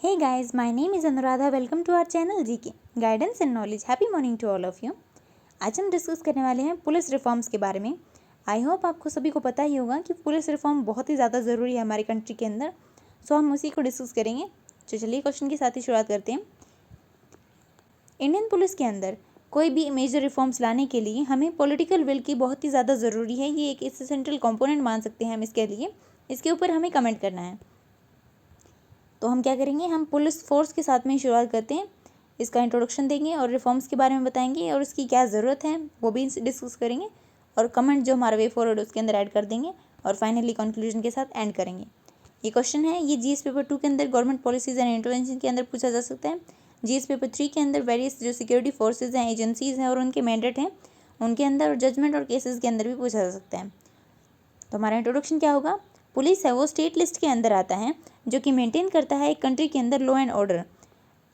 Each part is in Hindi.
Hey guys, my name is Anuradha. Welcome to our channel GK Guidance and Knowledge. Happy morning to all of you. आज हम डिस्कस करने वाले हैं पुलिस रिफॉर्म्स के बारे में। आई होप आपको सभी को पता ही होगा कि पुलिस रिफॉर्म बहुत ही ज़्यादा ज़रूरी है हमारी कंट्री के अंदर। सो हम उसी को डिस्कस करेंगे। तो चलिए क्वेश्चन के साथ ही शुरुआत करते हैं। इंडियन पुलिस के अंदर कोई भी मेजर रिफॉर्म्स लाने के लिए हमें पॉलिटिकल विल की बहुत ही ज़्यादा ज़रूरी है। ये एक एसेंशियल कंपोनेंट मान सकते हैं हम इसके लिए। इसके ऊपर हमें कमेंट करना है। तो हम क्या करेंगे, हम पुलिस फोर्स के साथ में ही शुरुआत करते हैं। इसका इंट्रोडक्शन देंगे और रिफॉर्म्स के बारे में बताएंगे और उसकी क्या ज़रूरत है वो भी डिस्कस करेंगे और कमेंट जो हमारा वे फॉरवर्ड उसके अंदर ऐड कर देंगे और फाइनली कंक्लूजन के साथ एंड करेंगे। ये क्वेश्चन है, ये जीएस पेपर 2 के अंदर गवर्नमेंट पॉलिसीज़ एंड इंटरवेंशन के अंदर पूछा जा सकता है। जीएस पेपर 3 के अंदर वेरियस जो सिक्योरिटी फोर्सेज हैं, एजेंसीज़ हैं और उनके मैंडेट हैं उनके अंदर, और जजमेंट और केसेस के अंदर भी पूछा जा सकता है। तो हमारा इंट्रोडक्शन क्या होगा, पुलिस है वो स्टेट लिस्ट के अंदर आता है जो कि मेंटेन करता है एक कंट्री के अंदर लॉ एंड ऑर्डर।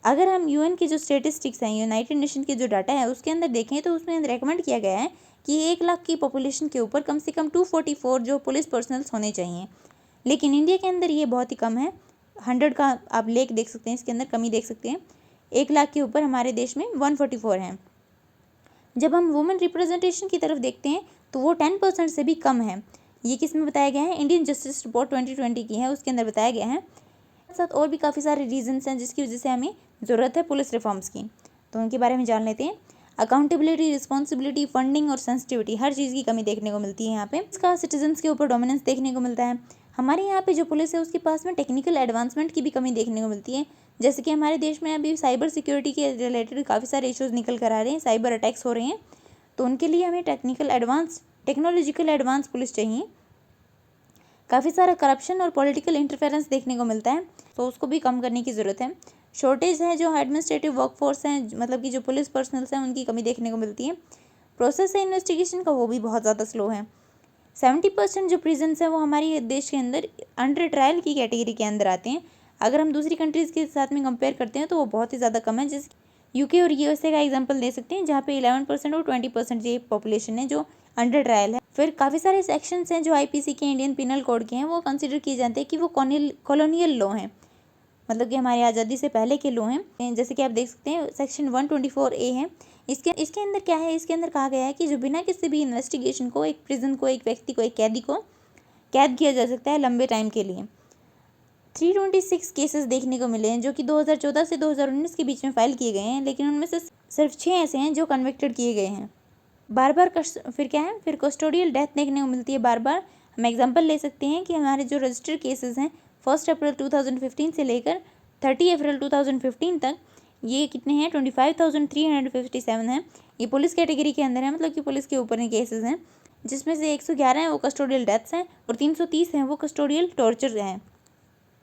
अगर हम यूएन की जो स्टेटिस्टिक्स हैं, यूनाइटेड नेशन के जो डाटा है उसके अंदर देखें तो उसमें रेकमेंड किया गया है कि 1 लाख की पॉपुलेशन के ऊपर कम से कम 244 जो पुलिस पर्सनल्स होने चाहिए। लेकिन इंडिया के अंदर ये बहुत ही कम है। 100 का आप लेख देख सकते हैं, इसके अंदर कमी देख सकते हैं। 1 लाख के ऊपर हमारे देश में 144 हैं। जब हम वुमेन रिप्रेजेंटेशन की तरफ देखते हैं तो वो 10% से भी कम है। ये किस में बताया गया है, इंडियन जस्टिस रिपोर्ट 2020 की है, उसके अंदर बताया गया है। साथ और भी काफ़ी सारे रीजंस हैं जिसकी वजह से हमें ज़रूरत है पुलिस रिफॉर्म्स की, तो उनके बारे में जान लेते हैं। अकाउंटेबिलिटी, रिस्पॉन्सिबिलिटी, फंडिंग और सेंसिटिविटी, हर चीज़ की कमी देखने को मिलती है यहाँ पे। इसका सिटीजन्स के ऊपर डोमिनेंस देखने को मिलता है। हमारे यहाँ पे जो पुलिस है उसके पास में टेक्निकल एडवांसमेंट की भी कमी देखने को मिलती है। जैसे कि हमारे देश में अभी साइबर सिक्योरिटी के रिलेटेड काफ़ी सारे इश्यूज़ निकल कर आ रहे हैं, साइबर अटैक्स हो रहे हैं, तो उनके लिए हमें टेक्नोलॉजिकल एडवांस पुलिस चाहिए। काफ़ी सारा करप्शन और पॉलिटिकल इंटरफेरेंस देखने को मिलता है, तो उसको भी कम करने की ज़रूरत है। शॉर्टेज है जो एडमिनिस्ट्रेटिव वर्कफोर्स हैं, मतलब कि जो पुलिस पर्सनल्स हैं उनकी कमी देखने को मिलती है। प्रोसेस है इन्वेस्टिगेशन का, वो भी बहुत ज़्यादा स्लो है। 70% जो प्रिजन्स हैं वो हमारे देश के अंदर अंडर ट्रायल की कैटेगरी के अंदर आते हैं। अगर हम दूसरी कंट्रीज़ के साथ में कंपेयर करते हैं तो वो बहुत ही ज़्यादा कम है। जैसे यूके और यूएसए का एग्जांपल दे सकते हैं, जहाँ पे 11% और 20% ये पॉपुलेशन है जो अंडर ट्रायल है। फिर काफ़ी सारे सेक्शंस हैं जो आईपीसी के, इंडियन पिनल कोड के हैं, वो कंसिडर किए जाते हैं कि वो कॉलोनियल लॉ हैं, मतलब कि हमारी आज़ादी से पहले के लॉ हैं। जैसे कि आप देख सकते हैं सेक्शन 124A है। इसके अंदर क्या है, इसके अंदर कहा गया है कि जो बिना किसी भी इन्वेस्टिगेशन को एक प्रिजन को, एक व्यक्ति को, एक कैदी को कैद किया जा सकता है लंबे टाइम के लिए। 326 केसेस देखने को मिले हैं जो कि 2014 से 2019 के बीच में फाइल किए गए हैं, लेकिन उनमें से सिर्फ 6 ऐसे हैं जो कन्विक्टेड किए गए हैं। फिर क्या है, फिर कस्टोडियल डेथ देखने को मिलती है बार बार। हम एग्जांपल ले सकते हैं कि हमारे जो रजिस्टर्ड केसेस हैं 1 अप्रैल 2015 से लेकर 30 अप्रैल 2015 तक, ये कितने हैं, 25,357 हैं। ये पुलिस कैटेगरी के अंदर है, मतलब कि पुलिस के ऊपर ही केसेस हैं, जिसमें से 111 हैं वो कस्टोडियल डेथ्स हैं और 330 हैं वो कस्टोडियल टॉर्चर हैं।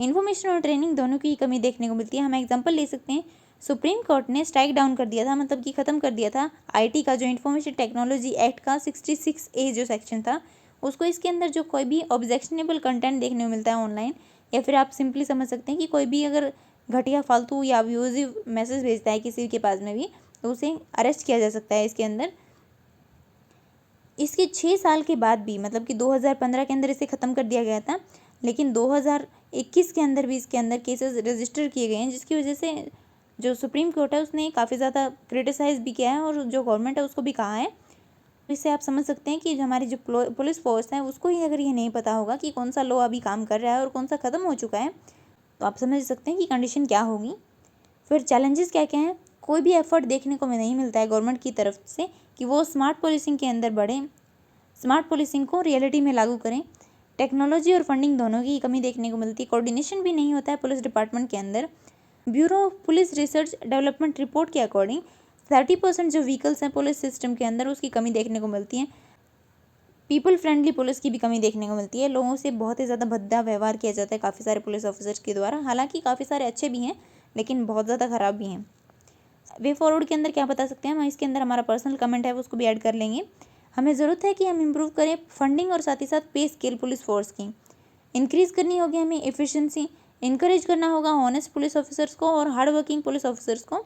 इन्फॉर्मेशन और ट्रेनिंग दोनों की कमी देखने को मिलती है। हम एग्जांपल ले सकते हैं, सुप्रीम कोर्ट ने स्ट्राइक डाउन कर दिया था, मतलब कि ख़त्म कर दिया था आईटी का जो इंफॉर्मेशन टेक्नोलॉजी एक्ट का 66A जो सेक्शन था उसको। इसके अंदर जो कोई भी ऑब्जेक्शनेबल कंटेंट देखने को मिलता है ऑनलाइन, या फिर आप सिंपली समझ सकते हैं कि कोई भी अगर घटिया, फालतू या अब्यूजिव मैसेज भेजता है किसी के पास में भी, तो उसे अरेस्ट किया जा सकता है इसके अंदर। इसके 6 साल के बाद भी, मतलब कि 2015 के अंदर इसे ख़त्म कर दिया गया था, लेकिन 2021 के अंदर भी इसके अंदर केसेस रजिस्टर किए गए हैं, जिसकी वजह से जो सुप्रीम कोर्ट है उसने काफ़ी ज़्यादा क्रिटिसाइज़ भी किया है और जो गवर्नमेंट है उसको भी कहा है। इससे आप समझ सकते हैं कि जो हमारी जो पुलिस फोर्स है उसको ही अगर ये नहीं पता होगा कि कौन सा लॉ अभी काम कर रहा है और कौन सा ख़त्म हो चुका है, तो आप समझ सकते हैं कि कंडीशन क्या होगी। फिर चैलेंजेस क्या क्या हैं, कोई भी एफर्ट देखने को नहीं मिलता है गवर्नमेंट की तरफ से कि वो स्मार्ट पुलिसिंग के अंदर बढ़ें, स्मार्ट पुलिसिंग को रियलिटी में लागू करें। टेक्नोलॉजी और फंडिंग दोनों की कमी देखने को मिलती है। कोऑर्डिनेशन भी नहीं होता है पुलिस डिपार्टमेंट के अंदर। Bureau of police research development report के अकॉर्डिंग 30% जो व्हीकल्स हैं पुलिस सिस्टम के अंदर उसकी कमी देखने को मिलती है। पीपल फ्रेंडली पुलिस की भी कमी देखने को मिलती है। लोगों से बहुत ही ज़्यादा भद्दा व्यवहार किया जाता है काफ़ी सारे पुलिस ऑफिसर्स के द्वारा। हालांकि काफ़ी सारे अच्छे भी हैं, लेकिन बहुत ज़्यादा ख़राब भी हैं। वे फॉरवर्ड के अंदर क्या बता सकते हैं हम, इसके अंदर हमारा पर्सनल कमेंट है उसको भी ऐड कर लेंगे। हमें ज़रूरत है कि हम इम्प्रूव करें फंडिंग और साथ ही साथ पे स्केल पुलिस फोर्स की इंक्रीज़ करनी होगी। हमें एफिशिएंसी इंकरेज करना होगा ऑनेस्ट पुलिस ऑफिसर्स को और हार्ड वर्किंग पुलिस ऑफिसर्स को,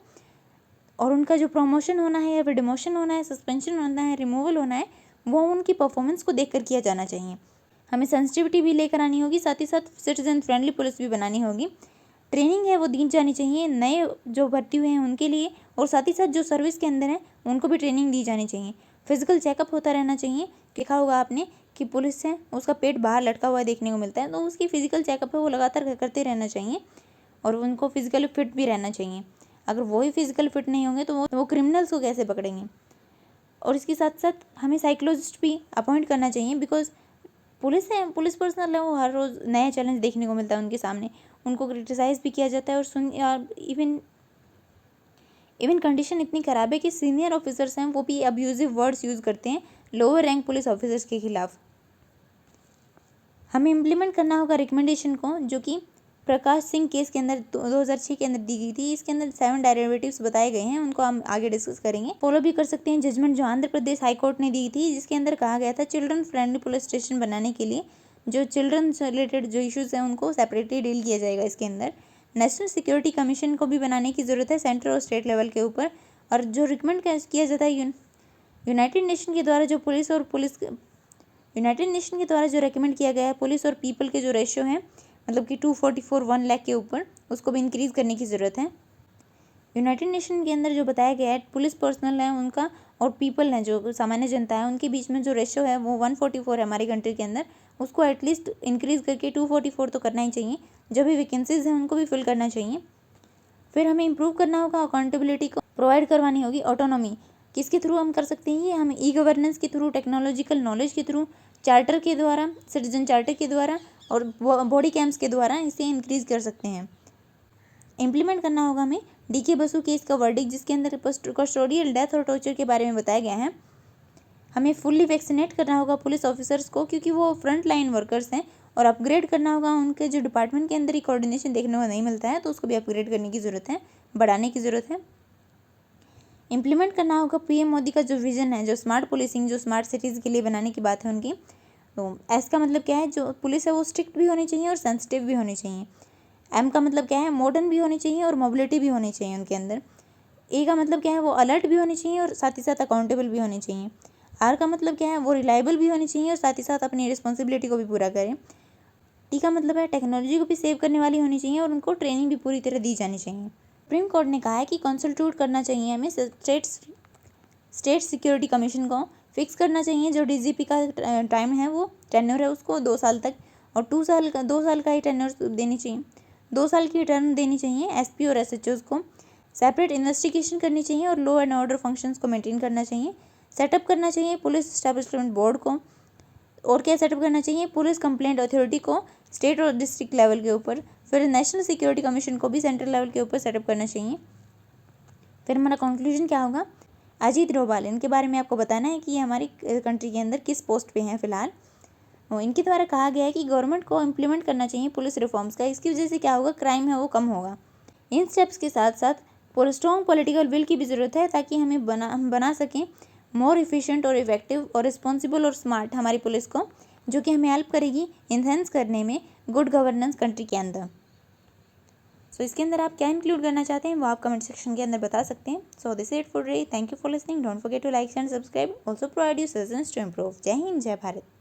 और उनका जो प्रमोशन होना है या फिर डिमोशन होना है, सस्पेंशन होना है, रिमूवल होना है, वो उनकी परफॉर्मेंस को देख कर किया जाना चाहिए। हमें सेंसिटिविटी भी लेकर आनी होगी, साथ ही साथ सिटीजन फ्रेंडली पुलिस भी बनानी होगी। ट्रेनिंग है वो दी जानी चाहिए नए जो भर्ती हुए हैं उनके लिए, और साथ ही साथ जो सर्विस के अंदर हैं उनको भी ट्रेनिंग दी जानी चाहिए। फिजिकल चेकअप होता रहना चाहिए। देखा होगा आपने कि पुलिस से उसका पेट बाहर लटका हुआ देखने को मिलता है, तो उसकी फिजिकल चेकअप है वो लगातार करते रहना चाहिए और उनको फिजिकली फिट भी रहना चाहिए। अगर वो ही फिजिकल फिट नहीं होंगे तो वो क्रिमिनल्स को कैसे पकड़ेंगे। और इसके साथ साथ हमें साइकोलॉजिस्ट भी अपॉइंट करना चाहिए, बिकॉज पुलिस पर्सनल है, वो हर रोज़ नया चैलेंज देखने को मिलता है उनके सामने, उनको क्रिटिसाइज़ भी किया जाता है और इवन कंडीशन इतनी ख़राब है कि सीनियर ऑफिसर्स हैं वो भी अब्यूजिव वर्ड्स यूज़ करते हैं लोअर रैंक पुलिस ऑफिसर्स के खिलाफ। हमें इम्प्लीमेंट करना होगा रिकमेंडेशन को, जो कि प्रकाश सिंह केस के अंदर 2006 के अंदर दी गई थी। इसके अंदर 7 डेरिवेटिव्स बताए गए हैं, उनको हम आगे डिस्कस करेंगे। फॉलो भी कर सकते हैं जजमेंट जो आंध्र प्रदेश हाई कोर्ट ने दी थी, जिसके अंदर कहा गया था चिल्ड्रन फ्रेंडली पुलिस स्टेशन बनाने के लिए जो चिल्ड्रन से रिलेटेड जो इश्यूज़ हैं उनको सेपरेटली डील किया जाएगा। इसके अंदर नेशनल सिक्योरिटी कमीशन को भी बनाने की ज़रूरत है सेंट्रल और स्टेट लेवल के ऊपर। और जो रिकमेंड किया जाता है यूनाइटेड नेशन के द्वारा यूनाइटेड नेशन के द्वारा जो रेकमेंड किया गया है पुलिस और पीपल के जो रेशियो है, मतलब कि 244 1 लाख के ऊपर, उसको भी इंक्रीज़ करने की ज़रूरत है। यूनाइटेड नेशन के अंदर जो बताया गया है पुलिस पर्सनल है उनका और पीपल है जो सामान्य जनता है उनके बीच में जो रेशियो है वो 144 है हमारी कंट्री के अंदर, उसको एटलीस्ट इंक्रीज़ करके 244 तो करना ही चाहिए। जो भी वैकेंसीज़ हैं उनको भी फिल करना चाहिए। फिर हमें इम्प्रूव करना होगा, अकाउंटेबिलिटी को प्रोवाइड करवानी होगी। ऑटोनॉमी किसके थ्रू हम कर सकते हैं, ये हम ई गवर्नेंस के थ्रू, टेक्नोलॉजिकल नॉलेज के थ्रू, चार्टर के द्वारा, सिटीजन चार्टर के द्वारा और बॉडी कैम्प्स के द्वारा इसे इंक्रीज़ कर सकते हैं। इम्प्लीमेंट करना होगा हमें डीके बसु केस का वर्डिक्ट, जिसके अंदर कस्टोडियल डेथ और टॉर्चर के बारे में बताया गया है। हमें फुल्ली वैक्सीनेट करना होगा पुलिस ऑफिसर्स को, क्योंकि वो फ्रंट लाइन वर्कर्स हैं, और अपग्रेड करना होगा उनके जो डिपार्टमेंट के अंदर ही कोऑर्डिनेशन देखने को नहीं मिलता है, तो उसको भी अपग्रेड करने की ज़रूरत है, बढ़ाने की ज़रूरत है। इम्प्लीमेंट करना होगा पीएम मोदी का जो विजन है, जो स्मार्ट पुलिसिंग, जो स्मार्ट सिटीज़ के लिए बनाने की बात है उनकी। तो एस का मतलब क्या है, जो पुलिस है वो स्ट्रिक्ट भी होनी चाहिए और सेंसिटिव भी होनी चाहिए। एम का मतलब क्या है, मॉडर्न भी होनी चाहिए और मोबिलिटी भी होनी चाहिए उनके अंदर। ए का मतलब क्या है, वो अलर्ट भी होनी चाहिए और साथ ही साथ अकाउंटेबल भी होनी चाहिए। आर का मतलब क्या है, वो रिलायबल भी होनी चाहिए और साथ ही साथ अपनी रिस्पॉन्सिबिलिटी को भी पूरा करें। टी का मतलब है टेक्नोलॉजी को भी सेव करने वाली होनी चाहिए और उनको ट्रेनिंग भी पूरी तरह दी जानी चाहिए। सुप्रीम कोर्ट ने कहा है कि कंसल्टेट करना चाहिए हमें स्टेट सिक्योरिटी कमीशन को, फिक्स करना चाहिए जो डीजीपी का टाइम है, वो टेन्योर है उसको 2 साल तक, और 2 साल का ही टेन्योर देनी चाहिए, 2 साल की टर्म देनी चाहिए एसपी और एसएचओज को। सेपरेट इन्वेस्टिगेशन करनी चाहिए और लॉ एंड ऑर्डर फंक्शंस को मेंटेन करना चाहिए। सेटअप करना चाहिए पुलिस एस्टैब्लिशमेंट बोर्ड को, और क्या सेटअप करना चाहिए, पुलिस कंप्लेंट अथॉरिटी को स्टेट और डिस्ट्रिक्ट लेवल के ऊपर। फिर नेशनल सिक्योरिटी कमीशन को भी सेंट्रल लेवल के ऊपर सेटअप करना चाहिए। फिर हमारा कंक्लूजन क्या होगा, अजीत डोभाल, इनके बारे में आपको बताना है कि ये हमारी कंट्री के अंदर किस पोस्ट पे हैं फिलहाल। इनके द्वारा कहा गया है कि गवर्नमेंट को इम्प्लीमेंट करना चाहिए पुलिस रिफॉर्म्स का, इसकी वजह से क्या होगा, क्राइम है वो कम होगा। इन स्टेप्स के साथ साथ स्ट्रॉन्ग पॉलिटिकल विल की भी ज़रूरत है, ताकि हम बना सकें मोर इफिशिएंट और इफेक्टिव और रिस्पॉन्सिबल और स्मार्ट हमारी पुलिस को, जो कि हमें हेल्प करेगी इन्हेंस करने में गुड गवर्नेंस कंट्री के अंदर। सो इसके अंदर आप क्या इंक्लूड करना चाहते हैं वो आप कमेंट सेक्शन के अंदर बता सकते हैं। So this it for today, thank you for listening, don't forget to like and subscribe, also provide you suggestions to improve. जय हिंद, जय भारत।